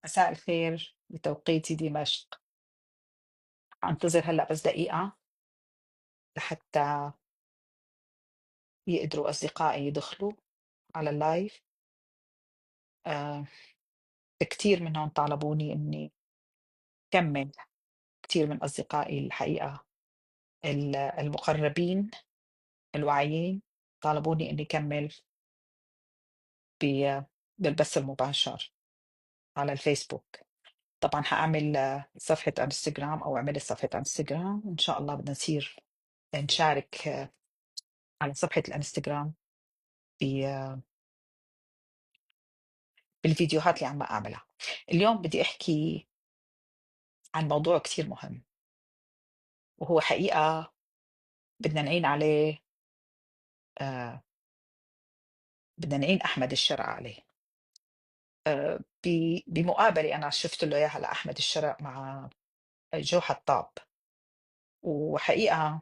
مساء الخير بتوقيت دمشق. أنتظر هلأ بس دقيقة لحتى يقدروا أصدقائي يدخلوا على اللايف. آه، كتير منهم طالبوني إني كمل. كتير من أصدقائي الحقيقة المقربين الواعيين طالبوني إني كمل بالبث المباشر على الفيسبوك. طبعا هعمل صفحة انستغرام أو عملت صفحة انستغرام، وإن شاء الله بدنا نصير نشارك على صفحة الانستغرام ب- بالفيديوهات اللي عم أعملها. اليوم بدي أحكي عن موضوع كتير مهم، وهو حقيقة بدنا نعين عليه. آه بدنا نعين أحمد الشرع عليه. بمقابلة أنا شفت له إياها لأحمد الشرع مع جو حطاب. وحقيقة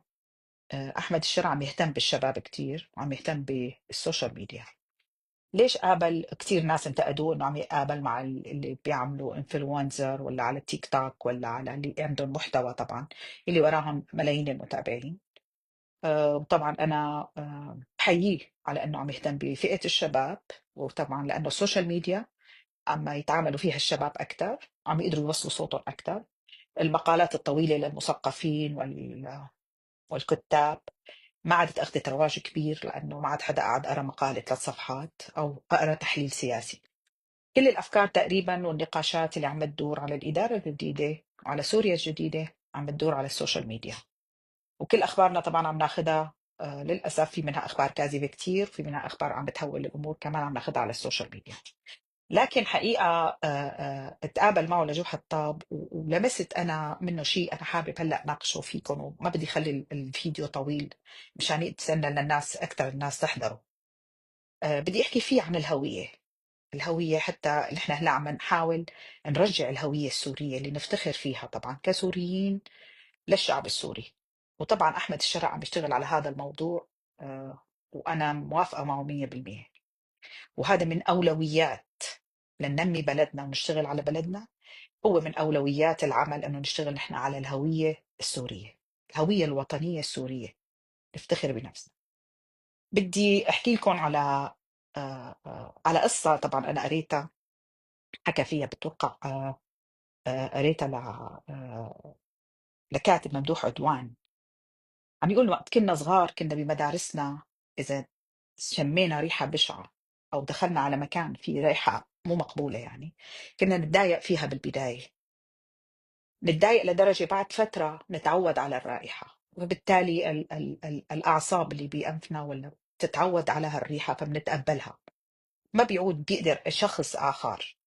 أحمد الشرع عم يهتم بالشباب كتير، وعم يهتم بالسوشيال ميديا. ليش قابل كتير ناس انتقدوه انه عم يقابل مع اللي بيعملوا انفلونسر، ولا على التيك توك، ولا على اللي عندهم محتوى طبعا اللي وراهم ملايين المتابعين. وطبعا انا بحييه على انه عم يهتم بفئة الشباب، وطبعا لانه السوشيال ميديا عم يتعاملوا فيها الشباب اكثر، عم يقدروا يوصلوا صوتهم اكثر. المقالات الطويلة للمثقفين والكتاب ما عادت اخذت رواج كبير، لانه ما عاد حدا قاعد قرا مقالة 3 صفحات او قرا تحليل سياسي. كل الأفكار تقريبا والنقاشات اللي عم تدور على الإدارة الجديدة وعلى سوريا الجديدة عم تدور على السوشيال ميديا. وكل أخبارنا طبعا عم ناخدها، للأسف في منها أخبار كاذبة كتير، في منها أخبار عم بتهول الأمور كمان عم ناخدها على السوشيال ميديا. لكن حقيقة اتقابل معه لجو حطاب، ولمست أنا منه شيء أنا حابب هلأ ناقشه فيكم، وما بدي أخلي الفيديو طويل مشان يتسنى للناس أكثر الناس تحضره. بدي أحكي فيه عن الهوية حتى نحن هلا عم نحاول نرجع الهوية السورية اللي نفتخر فيها طبعا كسوريين للشعب السوري. وطبعا أحمد الشرع عم يشتغل على هذا الموضوع، وأنا موافقة معه 100%. وهذا من أولويات لننمي بلدنا ونشتغل على بلدنا. هو من أولويات العمل أنه نشتغل نحن على الهوية السورية، الهوية الوطنية السورية، نفتخر بنفسنا. بدي أحكي لكم على قصة طبعا أنا قريتها، حكى فيها بتوقع، قريتها لكاتب ممدوح عدوان. عم يقول وقت كنا صغار كنا بمدارسنا إذا شمينا ريحة بشعة أو دخلنا على مكان فيه ريحة مو مقبولة، يعني كنا نتضايق فيها بالبداية، نتضايق لدرجة بعد فترة نتعود على الرائحة، وبالتالي ال الأعصاب اللي بأنفنا ولا تتعود على هالريحة فبنتقبلها. ما بيعود بيقدر شخص آخر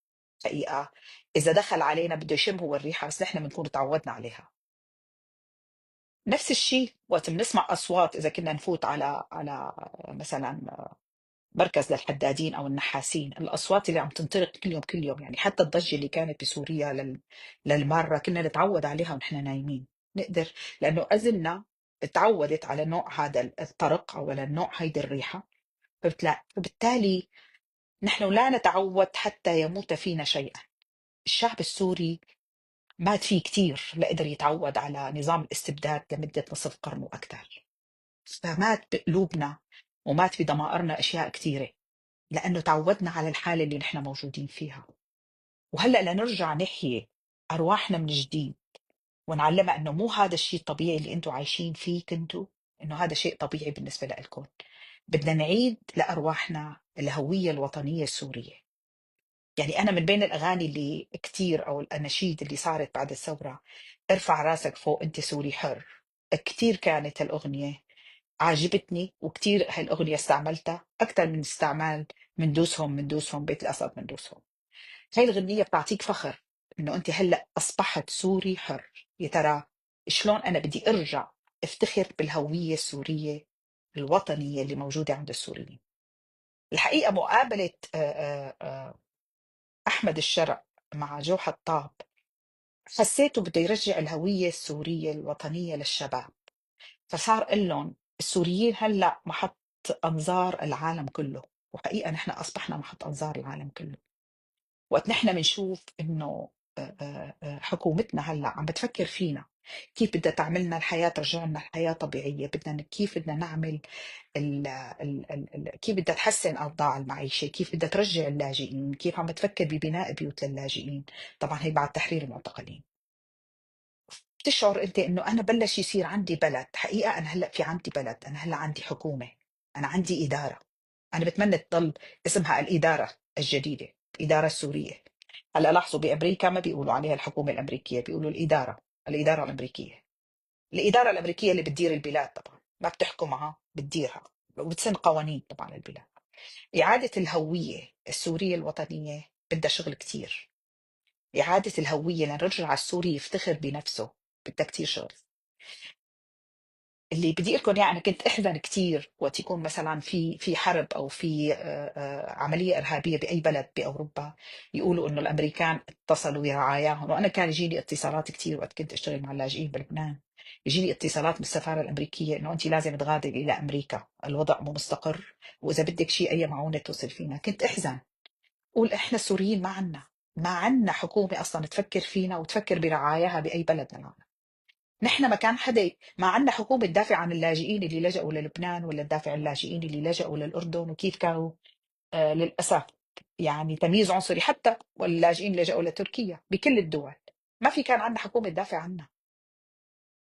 حقيقة إذا دخل علينا بده يشم هو الريحة، بس نحن بنكون تعودنا عليها. نفس الشيء وقت بنسمع أصوات، إذا كنا نفوت على مثلا مركز للحدادين أو النحاسين، الأصوات اللي عم تنطرق كل يوم كل يوم، يعني حتى الضجة اللي كانت بسوريا للمارة كنا نتعود عليها ونحن نايمين، نقدر، لأنه أذننا تعودت على نوع هذا الطرق أو على نوع هيدي الريحة. فبالتالي نحن لا نتعود حتى يموت فينا شيئا. الشعب السوري مات فيه كتير لقدر يتعود على نظام الاستبداد لمدة نصف قرن وأكثر، فمات بقلوبنا ومات بضمائرنا أشياء كثيرة، لأنه تعودنا على الحالة اللي نحن موجودين فيها. وهلأ لنرجع نحيي أرواحنا من جديد ونعلمها أنه مو هذا الشيء الطبيعي اللي أنتم عايشين فيه كنتوا، أنه هذا شيء طبيعي بالنسبة لكم. بدنا نعيد لأرواحنا الهوية الوطنية السورية. يعني أنا من بين الأغاني اللي كتير أو الأناشيد اللي صارت بعد الثورة، ارفع راسك فوق أنت سوري حر، كتير كانت هالأغنية عاجبتني، وكتير هالأغنية استعملتها أكثر من استعمال من دوسهم من دوسهم بيت الأسد من دوسهم. هاي الغنية بتعطيك فخر إنه أنت هلأ أصبحت سوري حر. يا ترى شلون أنا بدي أرجع افتخر بالهوية السورية الوطنية اللي موجودة عند السوريين؟ الحقيقة مقابلة أحمد الشرع مع جو حطاب حسيته بده يرجع الهوية السورية الوطنية للشباب. فصار قال لهم السوريين هلأ محط أنظار العالم كله، وحقيقة نحن أصبحنا محط أنظار العالم كله. وقت نحن بنشوف إنه حكومتنا هلأ عم بتفكر فينا كيف بدها تعملنا الحياة، ترجع لنا الحياة طبيعية، كيف بدنا نعمل كيف بدها تحسن أوضاع المعيشة، كيف بدها ترجع اللاجئين، كيف عم بتفكر ببناء بيوت لللاجئين. طبعا هي بعد تحرير المعتقلين. بتشعر انت انه انا بلش يصير عندي بلد حقيقة، انا هلا في عندي بلد، انا هلا عندي حكومة، انا عندي إدارة. انا بتمنى تضل اسمها الإدارة الجديدة، الإدارة السورية. هلا لاحظوا بأمريكا ما بيقولوا عليها الحكومة الأمريكية، بيقولوا الإدارة، الإدارة الأمريكية. الإدارة الأمريكية اللي بتدير البلاد طبعا، ما بتحكمها، بتديرها وبتسن قوانين طبعا البلاد. إعادة الهوية السورية الوطنية بدها شغل كتير. إعادة الهوية لنرجع السوري يفتخر بنفسه بدها كتير شغل. اللي بدي أقول لكم يعني أنا كنت أحزن كتير وقت يكون مثلا في حرب أو في عملية إرهابية بأي بلد بأوروبا، يقولوا إنه الأمريكان اتصلوا برعاياهم. وأنا كان يجيني اتصالات كتير وقت كنت أشتغل مع اللاجئين بلبنان، يجيني اتصالات من السفارة الأمريكية إنه أنت لازم تغادري إلى أمريكا، الوضع مو مستقر، وإذا بدك شيء أي معونة توصل فينا. كنت أحزن، قول إحنا السوريين ما عنا حكومة أصلا تفكر فينا وتفكر برعاياها بأي بلد من العالم. نحن ما كان حدا، ما عندنا حكومة تدافع عن اللاجئين اللي لجأوا للبنان، ولا تدافع عن اللاجئين اللي لجأوا للأردن، وكيف كانوا للأسف يعني تمييز عنصري، حتى واللاجئين اللي لجأوا لتركيا بكل الدول. ما في كان عندنا حكومة تدافع عنا.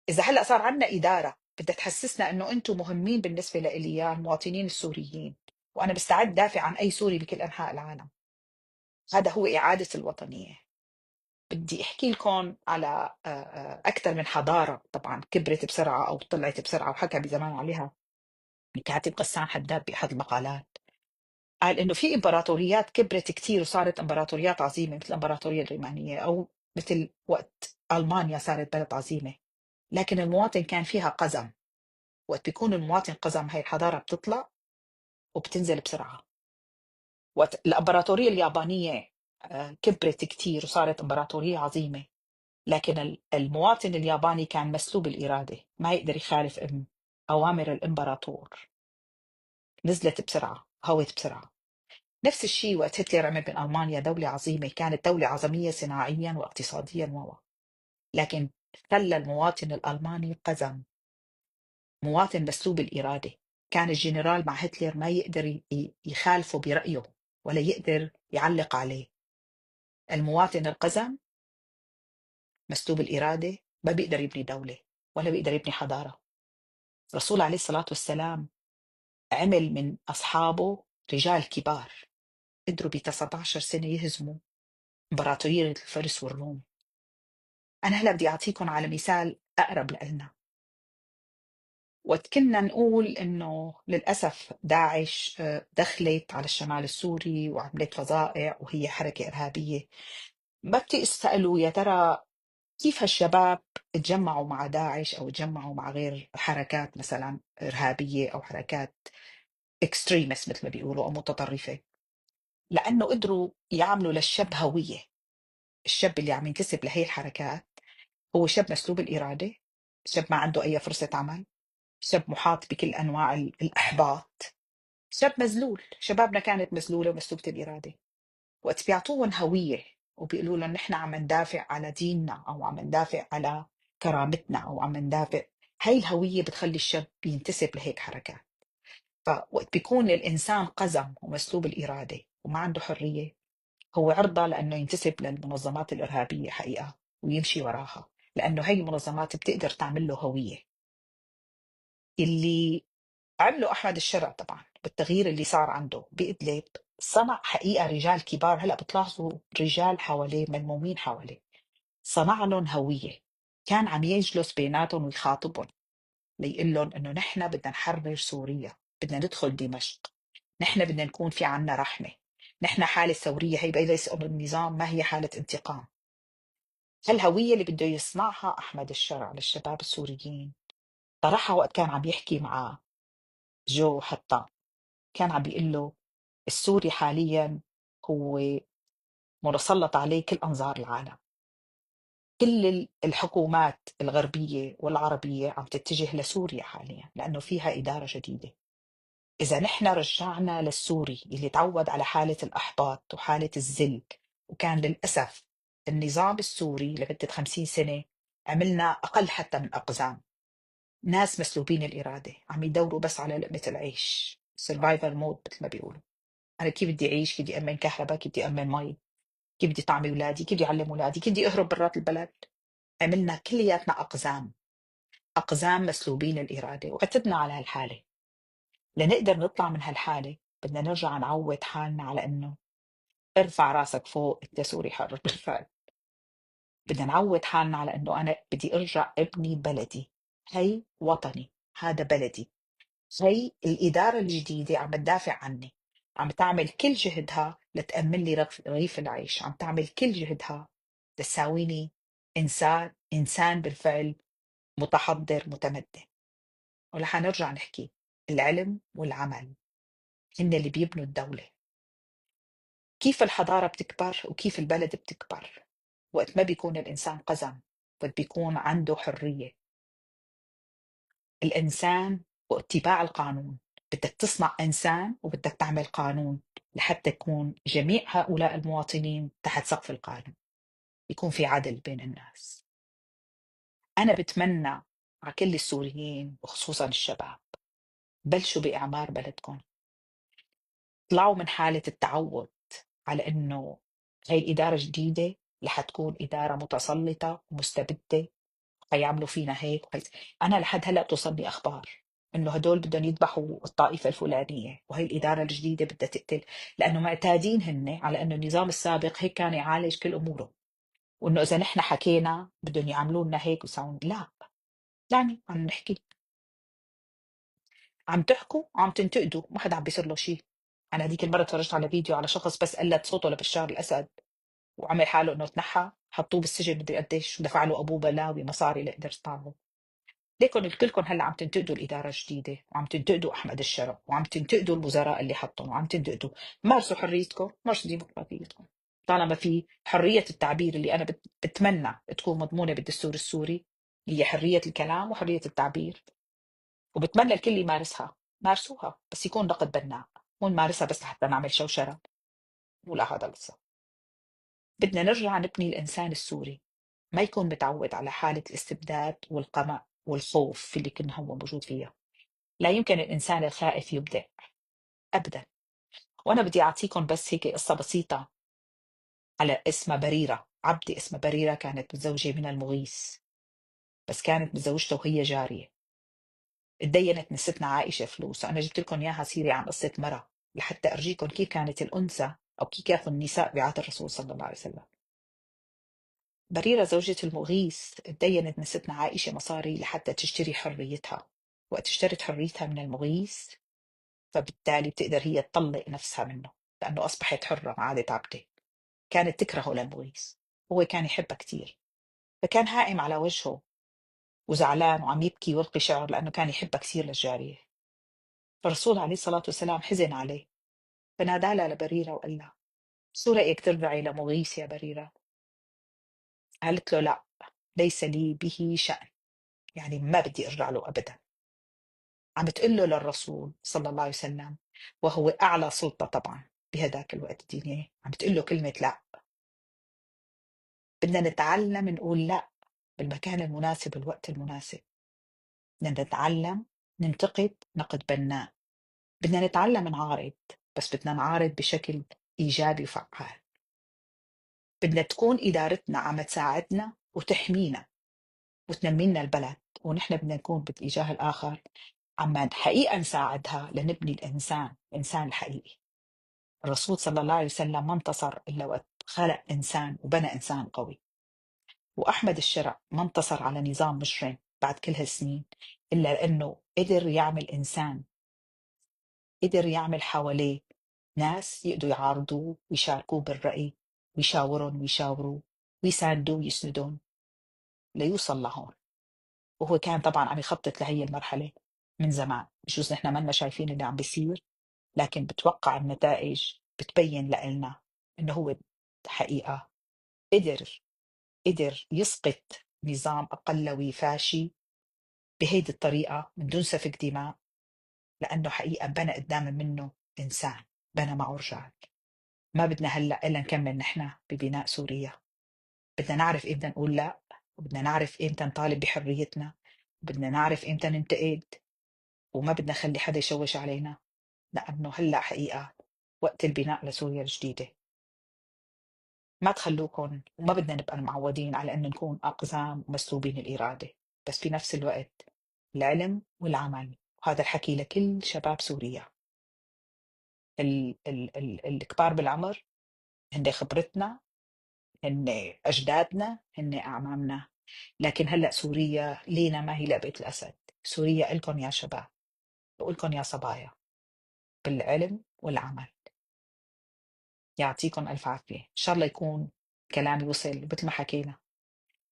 إذا هلأ صار عندنا إدارة بدها تحسسنا إنه أنتم مهمين بالنسبة لإلي يا المواطنين السوريين، وأنا بستعد دافع عن أي سوري بكل أنحاء العالم. هذا هو إعادة الوطنية. بدي احكي لكم على اكثر من حضاره طبعا كبرت بسرعه او طلعت بسرعه، وحكى بزمان عليها الكاتب غسان حداد باحد المقالات. قال انه في امبراطوريات كبرت كثير وصارت امبراطوريات عظيمه، مثل الامبراطوريه الرومانيه، او مثل وقت المانيا صارت بلد عظيمه، لكن المواطن كان فيها قزم. وقت بيكون المواطن قزم هاي الحضاره بتطلع وبتنزل بسرعه. وقت الامبراطوريه اليابانيه كبرت كثير وصارت امبراطوريه عظيمه، لكن المواطن الياباني كان مسلوب الإرادة، ما يقدر يخالف أوامر الإمبراطور، نزلت بسرعة، هوت بسرعة. نفس الشيء وقت هتلر عمل من ألمانيا دولة عظيمة، كانت دولة عظمية صناعيا واقتصاديا لكن خلى المواطن الألماني قزم، مواطن مسلوب الإرادة. كان الجنرال مع هتلر ما يقدر يخالفه برأيه ولا يقدر يعلق عليه. المواطن القزم مسلوب الإرادة ما بيقدر يبني دولة ولا بيقدر يبني حضارة. الرسول عليه الصلاة والسلام عمل من أصحابه رجال كبار قدروا ب 19 سنة يهزموا إمبراطورية الفرس والروم. أنا هلا بدي أعطيكم على مثال أقرب لنا. وقت كنا نقول إنه للأسف داعش دخلت على الشمال السوري وعملت فظائع وهي حركة إرهابية، ما بتسألوا يا ترى كيف هالشباب تجمعوا مع داعش أو تجمعوا مع غير حركات مثلا إرهابية أو حركات اكستريمست مثل ما بيقولوا أو متطرفة؟ لأنه قدروا يعملوا للشاب هوية. الشاب اللي عم ينتسب لهي الحركات هو شاب مسلوب الإرادة، شاب ما عنده أي فرصة عمل، شاب محاط بكل أنواع الإحباط، شاب مذلول. شبابنا كانت مذلولة ومسلوبة الإرادة. وقت بيعطوهم هوية وبيقولوا لهم نحن عم ندافع على ديننا أو عم ندافع على كرامتنا أو عم ندافع، هاي الهوية بتخلي الشاب ينتسب لهيك حركات. فوقت بيكون الإنسان قزم ومسلوب الإرادة وما عنده حرية، هو عرضة لأنه ينتسب للمنظمات الإرهابية حقيقة ويمشي وراها، لأنه هاي المنظمات بتقدر تعمل له هوية. اللي عمله أحمد الشرع طبعا بالتغيير اللي صار عنده بإدلب، صنع حقيقة رجال كبار. هلأ بتلاحظوا رجال حواليه ملمومين حواليه، صنع لهم هوية. كان عم يجلس بيناتهم ويخاطبهم ليقول لهم إنه نحن بدنا نحرر سوريا، بدنا ندخل دمشق، نحن بدنا نكون في عنا رحمة، نحن حالة ثورية، هي ليس أمر النظام، ما هي حالة انتقام. هالهوية اللي بده يصنعها أحمد الشرع للشباب السوريين طرحها وقت كان عم يحكي مع جو حتى. كان عم بيقول له السوري حاليا هو مسلط عليه كل أنظار العالم، كل الحكومات الغربية والعربية عم تتجه لسوريا حاليا لأنه فيها إدارة جديدة. إذا نحن رجعنا للسوري اللي تعود على حالة الإحباط وحالة الذل وكان للأسف النظام السوري لمدة 50 سنة عملنا أقل حتى من أقزام، ناس مسلوبين الإرادة عم يدوروا بس على لقمة العيش، survival mode مثل ما بيقولوا. أنا كيف بدي أعيش، كيف بدي أمن كهرباء، كيف بدي أمن مي، كيف بدي طعمي أولادي، كيف بدي أعلم أولادي، كيف بدي أهرب برات البلد. عملنا كلياتنا أقزام، أقزام مسلوبين الإرادة، واعتدنا على هالحالة. لنقدر نطلع من هالحالة بدنا نرجع نعود حالنا على إنه ارفع راسك فوق، أنت سوري حر بالفعل. بدنا نعود حالنا على إنه أنا بدي أرجع أبني بلدي، هي وطني، هذا بلدي، هي الإدارة الجديدة عم تدافع عني، عم تعمل كل جهدها لتأمن لي رغيف العيش، عم تعمل كل جهدها لتساويني إنسان بالفعل متحضر متمدن. ورح نرجع نحكي العلم والعمل هن اللي بيبنوا الدولة. كيف الحضارة بتكبر وكيف البلد بتكبر؟ وقت ما بيكون الإنسان قزم، وقت بيكون عنده حرية. الإنسان واتباع القانون، بدك تصنع إنسان وبدك تعمل قانون لحتى يكون جميع هؤلاء المواطنين تحت سقف القانون، يكون في عدل بين الناس. أنا بتمنى على كل السوريين وخصوصا الشباب، بلشوا بإعمار بلدكم، طلعوا من حالة التعود على إنه هاي الإدارة جديدة رح تكون إدارة متسلطة ومستبدة، حيعملوا فينا هيك أنا لحد هلأ توصلني أخبار إنه هدول بدهم يذبحوا الطائفة الفلانية وهي الإدارة الجديدة بدها تقتل، لأنه معتادين هن على إنه النظام السابق هيك كان يعالج كل أموره، وإنه إذا نحن حكينا بدهم يعملونا هيك ويسوون. لا، يعني عم نحكي، عم تحكوا عم تنتقدوا، ما حدا عم بيصير له شيء. أنا هذيك المرة تفرجت على فيديو على شخص بس قلد صوته لبشار الأسد وعمل حاله إنه تنحى، حطوه بالسجن مدري قديش، ودفع له أبوه بلاوي مصاري ليقدر يطلعه. ليكن كلكم هلا عم تنتقدوا الإدارة الجديدة، وعم تنتقدوا أحمد الشرع، وعم تنتقدوا الوزراء اللي حطهم، وعم تنتقدوا. مارسوا حريتكم، مارسوا ديمقراطيتكم، طالما في حرية التعبير اللي أنا بتمنى تكون مضمونة بالدستور السوري، هي حرية الكلام وحرية التعبير، وبتمنى الكل يمارسها. مارسوها بس يكون نقد بناء، مو نمارسها بس لحتى نعمل شوشرة. ولا هذا القصة. بدنا نرجع نبني الإنسان السوري، ما يكون متعود على حالة الاستبداد والقمع والخوف اللي كنا هو موجود فيها. لا يمكن الإنسان الخائف يبدع أبدا. وأنا بدي أعطيكم بس هيك قصة بسيطة على اسمها بريرة، عبدة اسمها بريرة، كانت متزوجة من المغيث، بس كانت متزوجته وهي جارية. اتدينت نستنا عائشة فلوس، أنا جبت لكم إياها سيرة عن قصة مرة لحتى أرجيكم كيف كانت الأنثى أو كيف كانوا النساء بعهد الرسول صلى الله عليه وسلم. بريرة زوجة المغيث اتدينت نستنا عائشة مصاري لحتى تشتري حريتها. وقت اشترت حريتها من المغيث، فبالتالي بتقدر هي تطلق نفسها منه، لأنه أصبحت حرة ما عادت عبدة. كانت تكرهه للمغيث، هو كان يحبها كتير، فكان هائم على وجهه وزعلان وعم يبكي ويلقي شعر لأنه كان يحبها كثير للجارية. فالرسول عليه الصلاة والسلام حزن عليه، فنادى لها لبريرة وقال لها: شو رأيك ترجعي لمغيث يا بريرة؟ قالت له: لا، ليس لي به شأن، يعني ما بدي أرجع له أبدا. عم تقول له للرسول صلى الله عليه وسلم، وهو أعلى سلطة طبعا بهداك الوقت الديني، عم تقول له كلمة لا. بدنا نتعلم نقول لا بالمكان المناسب بالوقت المناسب. بدنا نتعلم ننتقد نقد بناء. بدنا نتعلم نعارض، بس بدنا نعارض بشكل إيجابي وفعال. بدنا تكون إدارتنا عم تساعدنا وتحمينا وتنمي لنا البلد، ونحن بدنا نكون بالاتجاه الآخر عم حقيقة نساعدها لنبني الإنسان الحقيقي. الرسول صلى الله عليه وسلم ما انتصر إلا وقت خلق إنسان وبنى إنسان قوي. وأحمد الشرع ما انتصر على نظام مجرم بعد كل هالسنين إلا لأنه قدر يعمل إنسان، قدر يعمل حواليه ناس يقدروا يعارضوه ويشاركوه بالرأي ويشاورون ويشاوروه ويساندوه ويسندون ليوصل لهون. وهو كان طبعا عم يخطط لهي المرحلة من زمان، بجوز نحن ما شايفين اللي عم بيصير، لكن بتوقع النتائج بتبين لنا إنه هو حقيقة قدر يسقط نظام أقلوي فاشي بهيدي الطريقة من دون سفك دماء، لأنه حقيقة بنى قدام منه إنسان، بنى معه رجال. ما بدنا هلأ إلا نكمل نحن ببناء سوريا. بدنا نعرف إمتى نقول لأ، وبدنا نعرف إمتى نطالب بحريتنا، بدنا نعرف إمتى ننتقد، وما بدنا نخلي حدا يشوش علينا، لأنه هلأ حقيقة وقت البناء لسوريا الجديدة. ما تخلوكن، وما بدنا نبقى معودين على إنه نكون أقزام ومسلوبين الإرادة، بس في نفس الوقت العلم والعمل. وهذا الحكي لكل شباب سوريا، الكبار بالعمر، هن خبرتنا، هن أجدادنا، هن أعمامنا. لكن هلأ سوريا لينا ما هي لعبة الأسد. سوريا إلكن يا شباب، وإلكن يا صبايا، بالعلم والعمل. يعطيكم ألف عافية. إن شاء الله يكون كلامي وصل. مثل ما حكينا،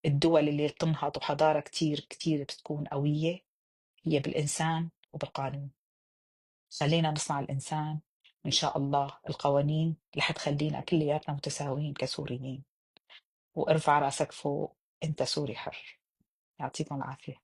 الدول اللي بتنهض وحضارة كتير كتير بتكون قوية هي بالإنسان وبالقانون. خلينا نصنع الإنسان، وإن شاء الله القوانين رح تخلينا كلياتنا متساويين كسوريين. وارفع راسك فوق، أنت سوري حر. يعطيكم العافية.